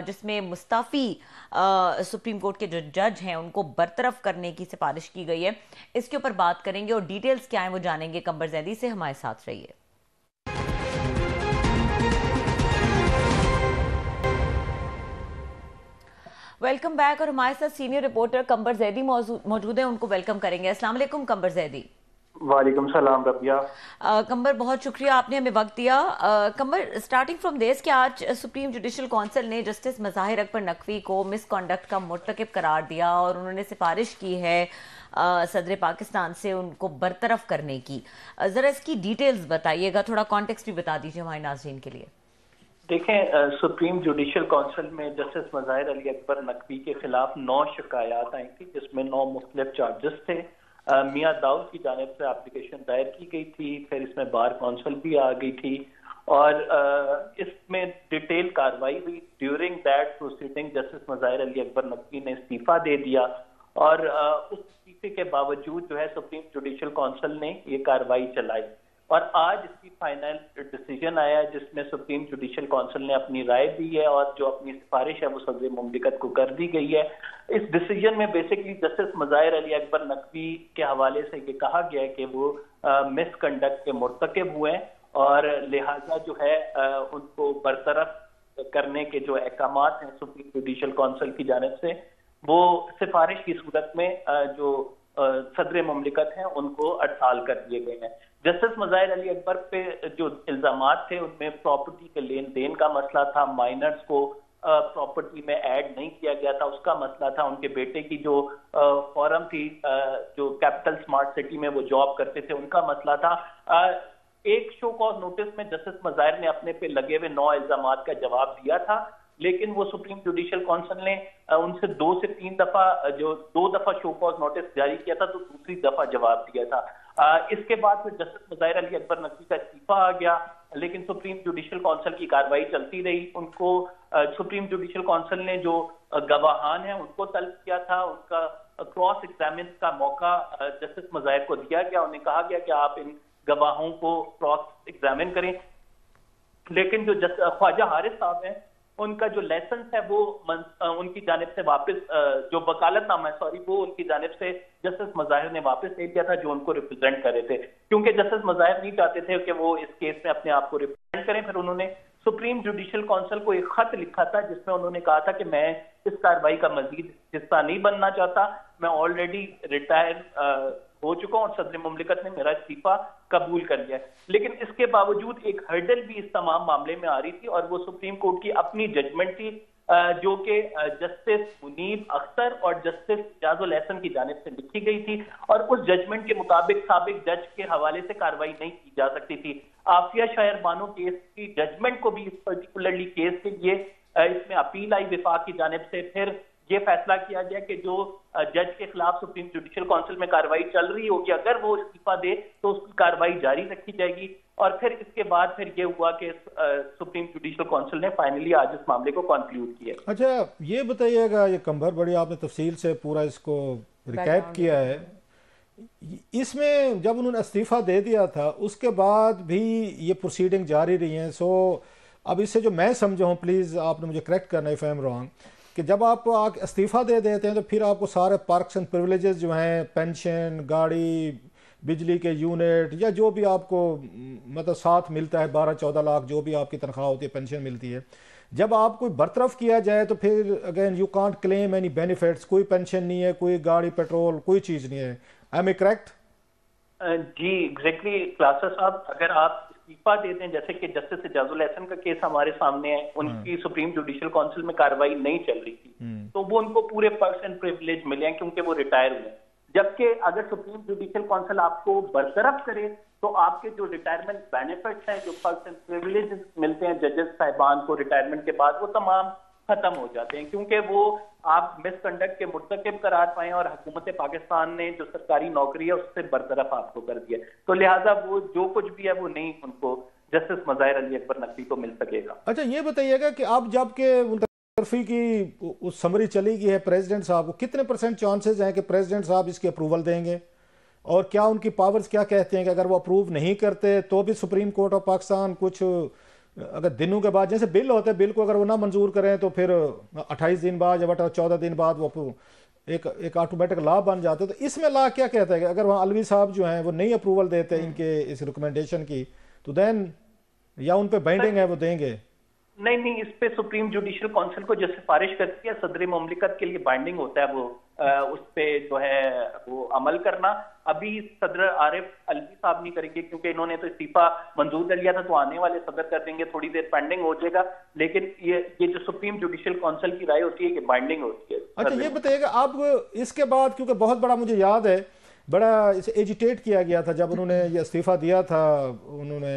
जिसमें मुस्ताफी सुप्रीम कोर्ट के जो जज हैं उनको बरतरफ करने की सिफारिश की गई है। इसके ऊपर बात करेंगे और डिटेल्स क्या है वो जानेंगे। कंबर जैदी से हमारे साथ रहिए। Welcome back. और हमारे साथ सीनियर रिपोर्टर कंबर जैदी मौजूद है, उनको वेलकम करेंगे। अस्सलाम वालेकुम कंबर जैदी। वालेकुम सलाम रबिया। कंबर, बहुत शुक्रिया आपने हमें वक्त दिया। कंबर, स्टार्टिंग फ्रॉम दिस कि आज सुप्रीम जुडिशल काउंसिल ने जस्टिस मज़ाहिर अकबर नकवी को मिसकंडक्ट का मुर्तकिब करार दिया और उन्होंने सिफारिश की है सदर पाकिस्तान से उनको बरतरफ करने की। ज़रा इसकी डिटेल्स बताइएगा, थोड़ा कॉन्टेक्स्ट भी बता दीजिए हमारे नाज़रीन के लिए। देखें, सुप्रीम जुडिशल काउंसिल में जस्टिस मज़ाहिर अली अकबर नकवी के खिलाफ 9 शिकायत आई थी, जिसमें 9 मुख्तलिफ चार्जेस थे। मियां दाऊद की जानिब से एप्लीकेशन दायर की गई थी, फिर इसमें बार काउंसिल भी आ गई थी और इसमें डिटेल कार्रवाई हुई। During that proceeding justice Mazahir Ali Akbar Naqvi ने इस्तीफा दे दिया और उस इस्तीफे के बावजूद जो है सुप्रीम जुडिशल काउंसिल ने ये कार्रवाई चलाई और आज इसकी फाइनल डिसीजन आया है जिसमें सुप्रीम जुडिशल काउंसिल ने अपनी राय दी है और जो अपनी सिफारिश है वो सदर मुमलिकत को कर दी गई है। इस डिसीजन में बेसिकली जस्टिस मज़ाहिर अली अकबर नकवी के हवाले से ये कहा गया है कि वो मिसकंडक्ट के मुर्तकिब हुए और लिहाजा जो है उनको बरतरफ करने के जो अहकामात हैं सुप्रीम जुडिशल काउंसिल की जानिब से, वो सिफारिश की सूरत में जो सदर मुमलिकत हैं उनको अड़साल कर दिए गए हैं। जस्टिस मज़ाहिर अली अकबर पे जो इल्जामात थे उनमें प्रॉपर्टी के लेन देन का मसला था, माइनर्स को प्रॉपर्टी में ऐड नहीं किया गया था उसका मसला था, उनके बेटे की जो फॉर्म थी जो कैपिटल स्मार्ट सिटी में वो जॉब करते थे उनका मसला था। एक शो कॉज नोटिस में जस्टिस मज़ाहिर ने अपने पे लगे हुए 9 इल्जामात का जवाब दिया था, लेकिन वो सुप्रीम जुडिशल काउंसिल ने उनसे 2 से 3 दफा जो 2 दफा शो कॉज नोटिस जारी किया था तो दूसरी दफा जवाब दिया था। इसके बाद फिर जस्टिस मज़ाहिर अली अकबर नकवी का इस्तीफा आ गया, लेकिन सुप्रीम जुडिशल काउंसिल की कार्रवाई चलती रही। उनको सुप्रीम जुडिशल काउंसिल ने जो गवाहान हैं उनको तलब किया था, उनका क्रॉस एग्जामिन का मौका जस्टिस मज़ाहिर को दिया गया। उन्हें कहा गया कि आप इन गवाहों को क्रॉस एग्जामिन करें, लेकिन जो ख्वाजा हारिस साहब हैं उनका जो लाइसेंस है वो उनकी जानिब से वापस जो वकालतनामा है वो उनकी जानिब से जस्टिस मज़ाहिर ने वापस ले लिया था जो उनको रिप्रेजेंट कर रहे थे, क्योंकि जस्टिस मज़ाहिर नहीं चाहते थे कि वो इस केस में अपने आप को रिप्रेजेंट करें, फिर उन्होंने सुप्रीम जुडिशियल काउंसिल को एक खत लिखा था जिसमें उन्होंने कहा था कि मैं इस कार्रवाई का मजीद हिस्सा नहीं बनना चाहता, मैं ऑलरेडी रिटायर हो चुका हूं और सदर मुमलिकत ने मेरा इस्तीफा कबूल कर लिया है। लेकिन इसके बावजूद एक हर्डल भी इस तमाम मामले में आ रही थी और वो सुप्रीम कोर्ट की अपनी जजमेंट थी जो कि जस्टिस मुनीब अख्तर और जस्टिस इजाजुल एहसन की जानिब से लिखी गई थी और उस जजमेंट के मुताबिक साबिक जज के हवाले से कार्रवाई नहीं की जा सकती थी। आफिया शायर बानो केस की जजमेंट को भी इस पर्टिकुलरली केस के लिए इसमें अपील आई विफाक की जानिब से, फिर ये फैसला किया गया कि जो जज के खिलाफ सुप्रीम जुडिशियल काउंसिल में कार्रवाई चल रही होगी, अगर वो इस्तीफा दे तो उसकी कार्रवाई जारी रखी जाएगी। और फिर इसके बाद फिर ये हुआ कि सुप्रीम जुडिशियल काउंसिल ने फाइनली आज इस मामले को कंक्लूड किया। अच्छा, ये बताइएगा, ये कंबर बड़ी आपने तफसील से पूरा इसको रिकैप किया है, इसमें जब उन्होंने इस्तीफा दे दिया था उसके बाद भी ये प्रोसीडिंग जारी रही हैं। सो अब इससे जो मैं समझा हूँ, प्लीज़ आपने मुझे करेक्ट करना इफ आई एम रॉन्ग, कि जब आप इस्तीफा दे देते हैं तो फिर आपको सारे पर्क्स एंड प्रिविलेजेस जो हैं, पेंशन, गाड़ी, बिजली के यूनिट या जो भी आपको मतलब साथ मिलता है, 12-14 लाख जो भी आपकी तनख्वाह होती है, पेंशन मिलती है, जब आप कोई बरतरफ किया जाए तो फिर again you can't claim any benefits, कोई पेंशन नहीं है, कोई गाड़ी, पेट्रोल, कोई चीज़ नहीं है। Am I correct? जी एग्जैक्टली क्लासा साहब, अगर आप इस्तीफा देते हैं, जैसे कि जस्टिस इजाजुल एहसन का केस हमारे सामने है, उनकी सुप्रीम जुडिशियल काउंसिल में कार्रवाई नहीं चल रही थी तो वो उनको पूरे पर्क्स एंड प्रिविलेज मिले हैं क्योंकि वो रिटायर हुए। जबकि अगर सुप्रीम जुडिशियल काउंसिल आपको बरतरफ करे तो आपके जो रिटायरमेंट बेनिफिट्स हैं, जो पर्क्स एंड प्रिविलेज मिलते हैं जजेस साहिबान को रिटायरमेंट के बाद, वो तमाम खत्म हो जाते हैं क्योंकि वो आप मिसकंडक्ट के मुर्तकिब करार पाए और हुकूमत पाकिस्तान ने जो सरकारी नौकरी है उससे बरतरफ आपको कर दिया, तो लिहाजा वो जो कुछ भी है वो नहीं उनको जस्टिस मज़ाहिर अली अकबर नकवी को मिल सकेगा। अच्छा, ये बताइएगा कि अब जब के तरफी की उस समरी चली गई है प्रेसिडेंट साहब को, कितने % चांसेस हैं कि प्रेसिडेंट साहब इसकी अप्रूवल देंगे और क्या उनकी पावर्स क्या कहते हैं कि अगर वो अप्रूव नहीं करते तो भी सुप्रीम कोर्ट ऑफ पाकिस्तान कुछ अगर दिनों के बाद, जैसे बिल होते हैं, बिल को अगर वो ना मंजूर करें तो फिर 28 दिन बाद या 14 दिन बाद वो एक ऑटोमेटिक लॉ बन जाते हैं। तो इसमें लॉ क्या कहता है कि अगर वहाँ अलवी साहब जो हैं वो नहीं अप्रूवल देते इनके इस रिकमेंडेशन की तो देन या उन पे बाइंडिंग है वो देंगे? नहीं, इस पे सुप्रीम जुडिशियल काउंसिल को जो सिफारिश करती है सदर मुमलिकत के लिए बाइंडिंग होता है, वो उस पे जो है वो अमल करना। अभी सदर आरिफ अलवी साहब नहीं करेंगे क्योंकि इन्होंने तो इस्तीफा मंजूर कर लिया था, तो आने वाले सदर कर देंगे, थोड़ी देर पेंडिंग हो जाएगा। लेकिन ये जो सुप्रीम जुडिशियल काउंसिल की राय होती है कि बाइंडिंग होती है। अच्छा, ये बताइएगा आप इसके बाद, क्योंकि बहुत बड़ा मुझे याद है, बड़ा इसे एजिटेट किया गया था जब उन्होंने ये इस्तीफा दिया था, उन्होंने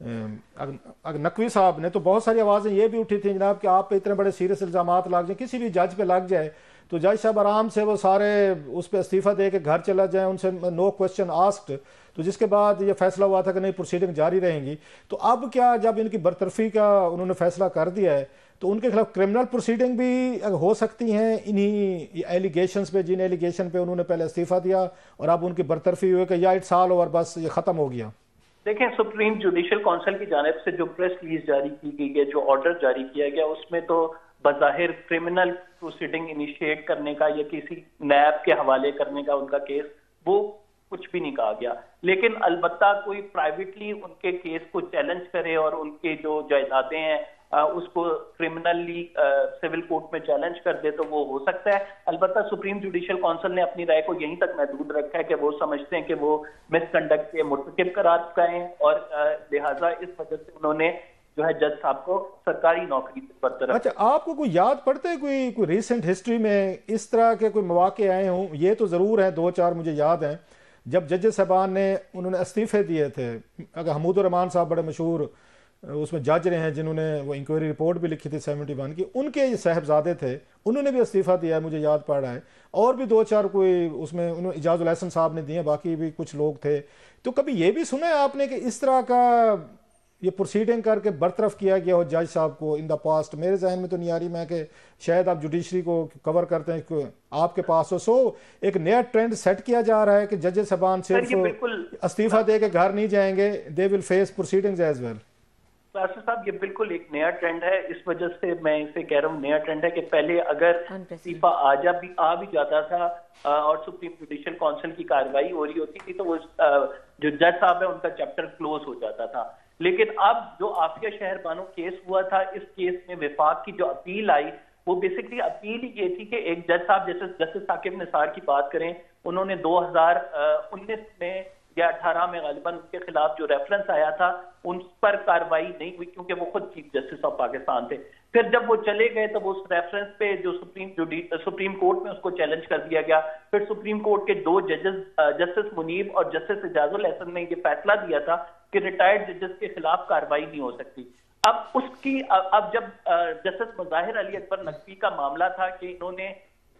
नकवी साहब ने, तो बहुत सारी आवाज़ें ये भी उठी थी जनाब कि आप पे इतने बड़े सीरियस इल्ज़ामात लग जाए, किसी भी जज पे लग जाए तो जज साहब आराम से वो सारे उस पर इस्तीफा दे के घर चला जाए, उनसे नो क्वेश्चन आस्क्ड। तो जिसके बाद ये फैसला हुआ था कि नहीं प्रोसीडिंग जारी रहेंगी। तो अब क्या, जब इनकी बरतरफी का उन्होंने फैसला कर दिया है तो उनके खिलाफ क्रिमिनल प्रोसीडिंग भी हो सकती हैं इन्हीं एलिगेशंस पे, जिन एलिगेशन पे उन्होंने पहले इस्तीफा दिया और अब उनकी बरतरफी हुई कि या इट्स ऑल ओवर, बस ये ख़त्म हो गया? देखें, सुप्रीम जुडिशियल काउंसिल की जानिब से जो प्रेस रिलीज जारी की गई है, जो ऑर्डर जारी किया गया, उसमें तो बज़ाहिर क्रिमिनल प्रोसीडिंग इनिशिएट करने का या किसी नैब के हवाले करने का उनका केस, वो कुछ भी नहीं कहा गया। लेकिन अलबत्ता कोई प्राइवेटली उनके केस को चैलेंज करे और उनके जो जायदादें हैं उसको क्रिमिनली सिविल कोर्ट में चैलेंज कर दे तो वो हो सकता है। अलबत्ता सुप्रीम जुडिशियल काउंसिल ने अपनी राय को यहीं तक महदूद रखा है कि वो समझते हैं कि वो मिसकंडक्ट के मुर्तकिब करार गए और लिहाजा इस वजह से उन्होंने जो है जज साहब को सरकारी नौकरी से बरतरफ। अच्छा, आपको कोई याद पड़ता है कोई रिसेंट हिस्ट्री में इस तरह के कोई मौके आए हों? ये तो ज़रूर हैं, 2-4 मुझे याद हैं, जब जज साहबान ने उन्होंने इस्तीफे दिए थे। अगर हमूदुर रहमान साहब बड़े मशहूर उसमें जज रहे हैं जिन्होंने वो इंक्वायरी रिपोर्ट भी लिखी थी 71 की, उनके साहबजादे थे, उन्होंने भी इस्तीफा दिया है, मुझे याद पड़ रहा है। और भी 2-4 कोई उसमें उन्होंने इजाजुल एहसन साहब ने दिए, बाकी भी कुछ लोग थे। तो कभी ये भी सुना है आपने कि इस तरह का ये प्रोसीडिंग करके बरतरफ किया गया हो जज साहब को इन द पास्ट? मेरे जहन में तो नहीं आ रही, मैं कि शायद आप जुडिशरी को कवर करते हैं, आपके पास हो। सो एक नया ट्रेंड सेट किया जा रहा है कि जज साहबान सिर्फ इस्तीफा दे के घर नहीं जाएंगे, they will face proceedings as well. Klasra साहब, ये बिल्कुल एक नया ट्रेंड है। इस वजह से मैं इसे कह रहा हूँ नया ट्रेंड है कि पहले अगर इस्तीफा आ भी जाता था और सुप्रीम जुडिशियल काउंसिल की कार्रवाई हो रही होती थी तो वो जो जज साहब है उनका चैप्टर क्लोज हो जाता था। लेकिन अब जो आफिया शहर बानो केस हुआ था, इस केस में विफाक की जो अपील आई वो बेसिकली अपील ही ये थी कि एक जज साहब जैसे जस्टिस साकिब निसार की बात करें, उन्होंने 2019 में या 18 में गालिबन उनके खिलाफ जो रेफरेंस आया था उन पर कार्रवाई नहीं हुई क्योंकि वो खुद चीफ जस्टिस ऑफ पाकिस्तान थे। फिर जब वो चले गए तब उस रेफरेंस पे जो सुप्रीम कोर्ट में उसको चैलेंज कर दिया गया। फिर सुप्रीम कोर्ट के 2 जजेस जस्टिस मुनीब और जस्टिस इजाजुल एहसन ने ये फैसला दिया था कि रिटायर्ड जजेस के खिलाफ कार्रवाई नहीं हो सकती। अब जब जस्टिस मुजाहिर अली अकबर नकवी का मामला था कि इन्होंने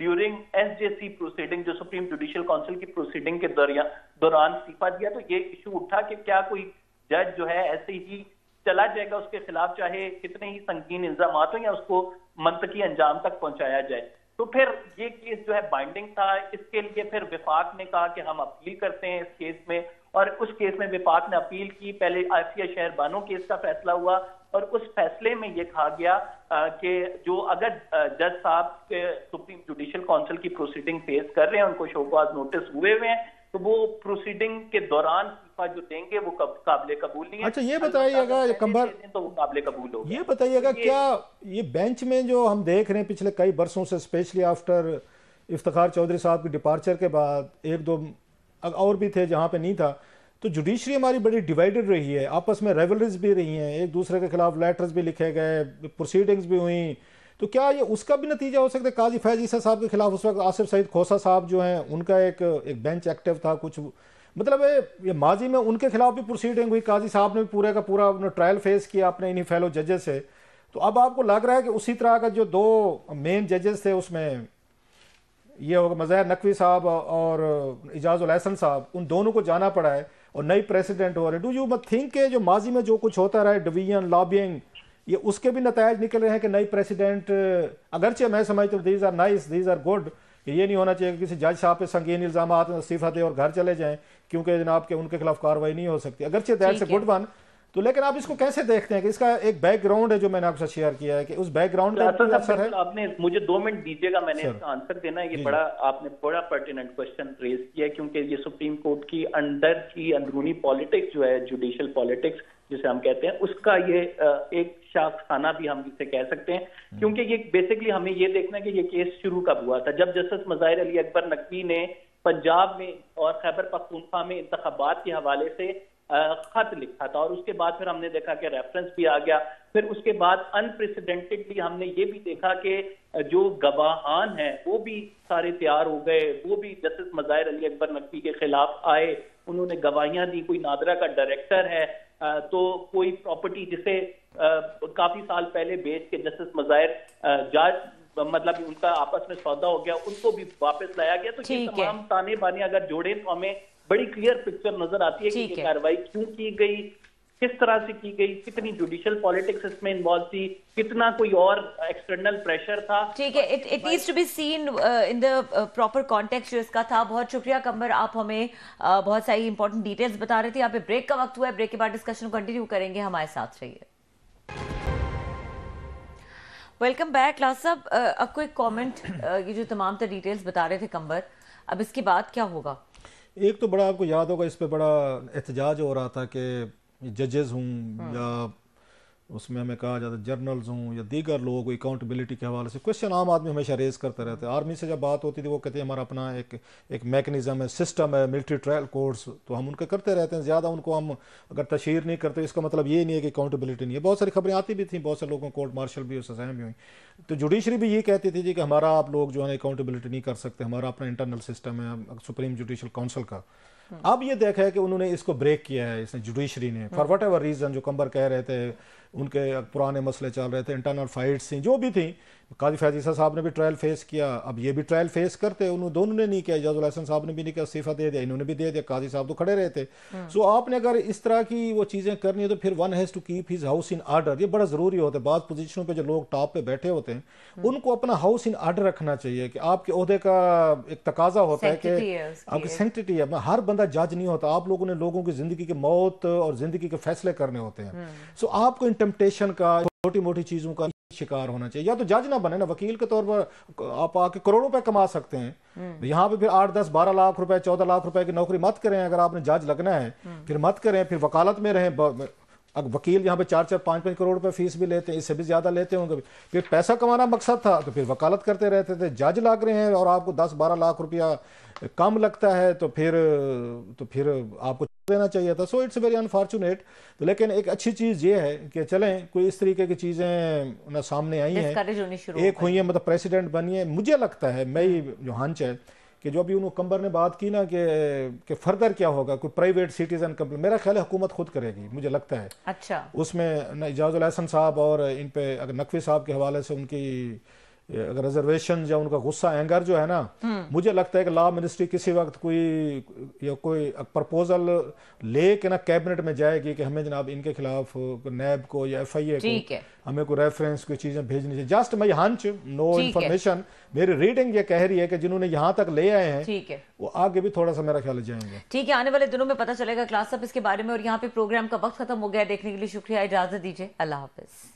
ड्यूरिंग एसजेसी प्रोसीडिंग, जो सुप्रीम जुडिशियल काउंसिल की प्रोसीडिंग के दौरान इस्तीफा दिया, तो ये इशू उठा कि क्या कोई जज जो है ऐसे ही चला जाएगा, उसके खिलाफ चाहे कितने ही संगीन इल्जामात हो या उसको मंतकी अंजाम तक पहुंचाया जाए। तो फिर ये केस जो है बाइंडिंग था, इसके लिए फिर विफाक ने कहा कि हम अपील करते हैं इस केस में, और उस केस में विफाक ने अपील की। पहले आफिया शहर बानो केस का फैसला हुआ और उस फैसले में यह कहा गया कि जो अगर जज साहब के सुप्रीम जुडिशियल काउंसिल की प्रोसीडिंग फेस कर रहे हैं, उनको शोकॉज नोटिस हुए हुए हैं, तो वो प्रोसीडिंग के दौरान इस्तीफा जो देंगे वो काबिल कबूल नहीं है। अच्छा, ये बताइएगा कंबर, तो वो काबिल कबूल होगा। ये बताइएगा क्या ये बेंच में जो हम देख रहे हैं पिछले कई बरसों से, स्पेशली आफ्टर इफ्तिखार चौधरी साहब की डिपार्चर के बाद, 1-2 और भी थे जहाँ पे नहीं था, तो जुडिशरी हमारी बड़ी डिवाइडेड रही है, आपस में रेवलरीज भी रही हैं, एक दूसरे के खिलाफ लेटर्स भी लिखे गए, प्रोसीडिंग्स भी हुई। तो क्या ये उसका भी नतीजा हो सकता है? काजी फैज ईसा साहब के खिलाफ उस वक्त आसिफ सईद खोसा साहब जो हैं उनका एक बेंच एक्टिव था, कुछ मतलब ये माजी में उनके खिलाफ भी प्रोसीडिंग हुई, काजी साहब ने भी पूरे का पूरा ट्रायल फेस किया अपने इन्हीं फेलो जजेस से। तो अब आपको लग रहा है कि उसी तरह का जो 2 मेन जजेस थे उसमें ये होगा मज़हर नकवी साहब और इजाजुल एहसन साहब, उन दोनों को जाना पड़ा है और नई प्रेसिडेंट हो रहे। डू यू मत थिंक के जो माजी में जो कुछ होता रहा है, डिवीजन, लॉबिंग, ये उसके भी नतायज निकल रहे हैं कि नई प्रेसिडेंट, अगरचे मैं समझता हूँ these are nice, these are good, ये नहीं होना चाहिए कि किसी जज साहब पे संगीन इल्जाम इस्तीफा दे और घर चले जाएं क्योंकि जनाब के उनके खिलाफ कार्रवाई नहीं हो सकती, अगरचे दैट्स ए गुड वन। तो लेकिन आप इसको कैसे देखते हैं कि इसका एक बैकग्राउंड है जो मैंने आपसे शेयर किया है कि उस बैकग्राउंड का असर है? आपने मुझे 2 मिनट दीजिएगा, मैंने इसका आंसर देना है। ये बड़ा आपने बड़ा पर्टिनेंट क्वेश्चन रेज किया है क्योंकि ये सुप्रीम कोर्ट की अंदर की अंदरूनी पॉलिटिक्स जो है, जुडिशियल पॉलिटिक्स जिसे हम कहते हैं, उसका ये एक शाखाना भी हम इसे कह सकते हैं। क्योंकि ये बेसिकली हमें ये देखना है कि ये केस शुरू कब हुआ था। जब जस्टिस मुजाहिर अली अकबर नकवी ने पंजाब में और खैबर पख्तूनख्वा में इंतखाबात के हवाले से खत लिखा था और उसके बाद फिर हमने देखा कि रेफरेंस भी आ गया। फिर उसके बाद अनप्रेसिडेंटेडली हमने ये भी देखा कि जो गवाहान हैं वो भी सारे तैयार हो गए, वो भी जस्टिस मुजाहिर अली अकबर नकवी के खिलाफ आए, उन्होंने गवाहियां दी। कोई नादरा का डायरेक्टर है तो कोई प्रॉपर्टी जिसे काफी साल पहले बेच के जस्टिस मुजाहिर मतलब उनका आपस में सौदा हो गया, उनको भी वापस लाया गया। तो ये तमाम ताने बाने अगर जोड़े तो हमें बड़ी क्लियर पिक्चर नजर आती है कि ये कार्रवाई क्यों की गई, किस तरह से की गई, कितनी जुडिशियल पॉलिटिक्स इसमें इन्वॉल्व थी, कितना कोई और एक्सटर्नल प्रेशर था। ठीक है, it needs to be seen in the proper context जो इसका था। बहुत शुक्रिया कंवर, आप हमें बहुत सारी इंपॉर्टेंट डिटेल्स बता रहे थे। यहाँ पे ब्रेक का वक्त हुआ है, ब्रेक के बाद डिस्कशन कंटिन्यू करेंगे, हमारे साथ रहिए। वेलकम बैक क्लास साहब, आपको एक कॉमेंट, ये जो तमाम तर डिटेल्स बता रहे थे कंवर, अब इसके बाद क्या होगा? एक तो बड़ा आपको याद होगा इस पे बड़ा एहतजाज हो रहा था कि जजेस हूँ या उसमें हमें कहा जाता है जर्नल्स हूँ या दीगर लोग अकाउंटेबिलिटी के हवाले से क्वेश्चन आम आदमी हमेशा रेज करते रहते हैं। आर्मी से जब बात होती थी वो कहते हैं हमारा अपना एक मैकेनिज्म है, सिस्टम है, मिलिट्री ट्रायल कोर्ट्स, तो हम उनके करते रहते हैं, ज़्यादा उनको हम अगर तशहीर नहीं करते इसका मतलब ये नहीं है कि अकाउंटेबिलिटी नहीं है। बहुत सारी खबरें आती भी थी, बहुत से लोगों कोर्ट मार्शल भी और सजाएँ भी हुई, तो जुडिशरी भी ये कहती थी कि हमारा आप लोग जो है अकाउंटेबिलिटी नहीं कर सकते, हमारा अपना इंटरनल सिस्टम है सुप्रीम जुडिशियल काउंसिल का। अब ये देखा है कि उन्होंने इसको ब्रेक किया है, इसने जुडिशरी ने, फॉर वट एवर रीजन, जो कंबर कह रहे थे उनके पुराने मसले चल रहे थे, इंटरनल फाइट्स थी, जो भी थी। काजी फैज ईसा साहब ने भी ट्रायल फेस किया, अब ये भी ट्रायल फेस करते, उन्होंने दोनों ने नहीं किया, इजाजुल एहसन साहब ने भी नहीं किया, इस्तीफा दे दिया, इन्होंने भी दे दिया, काजी साहब तो खड़े रहे थे। सो आपने अगर इस तरह की वो चीज़ें करनी है तो फिर one has to keep his house in order, ये बड़ा ज़रूरी होता है। बाद पोजीशनों पे जो लोग टॉप पे बैठे होते हैं उनको अपना हाउस इन ऑर्डर रखना चाहिए कि आपके ओहदे का एक तकाजा होता है कि आपकी सैंक्टिटी है। हर बंदा जज नहीं होता, आप लोगों ने लोगों की ज़िंदगी की मौत और ज़िंदगी के फैसले करने होते हैं। सो आपको इन टेम्पटेशन का, छोटी मोटी चीज़ों का शिकार होना चाहिए। या तो जज ना बने ना, वकील के तौर पर आप आके करोड़ों रुपए कमा सकते हैं, यहाँ पे फिर 8, 10, 12 लाख रुपए, 14 लाख रुपए की नौकरी मत करें। अगर आपने जज लगना है फिर मत करें, फिर वकालत में रहें, अब वकील यहाँ पे 4-5 करोड़ रुपए फीस भी लेते हैं, इससे भी ज्यादा लेते होंगे। फिर पैसा कमाना मकसद था तो फिर वकालत करते रहते थे। जज लाग रहे हैं और आपको 10-12 लाख रुपया कम लगता है तो फिर आपको देना चाहिए था। So it's very unfortunate. तो लेकिन एक अच्छी चीज़ ये है कि चलें कोई इस तरीके की चीज़ें ना सामने आई हैं, एक हुई है, मतलब प्रेसिडेंट बनी है। मुझे लगता है, मैं जो हंच है कि जो अभी उन्होंने कंबर ने बात की ना कि फर्दर क्या होगा, कोई प्राइवेट सिटीजन कंपनी, मेरा ख्याल है हुकूमत खुद करेगी, मुझे लगता है। अच्छा, उसमें इजाजुल हसन साहब और इन पे अगर नकवी साहब के हवाले से उनकी अगर रिजर्वेशन या उनका गुस्सा एंगर जो है ना, मुझे लगता है कि लॉ मिनिस्ट्री किसी वक्त कोई प्रपोजल ले के ना कैबिनेट में जाएगी कि हमें जनाब इनके खिलाफ नैब को या FIA को हमें कोई रेफरेंस कोई चीजें भेजनी चाहिए। जस्ट मैं हंच, नो इन्फॉर्मेशन, मेरी रीडिंग ये कह रही है कि जिन्होंने यहाँ तक ले आए हैं वो आगे भी थोड़ा सा मेरा ख्याल जाएंगे। ठीक है, आने वाले दिनों में पता चलेगा क्लास साहब इसके बारे में। और यहाँ पे प्रोग्राम का वक्त खत्म हो गया। देखने के लिए शुक्रिया, इजाजत दीजिए, अल्लाह हाफिज।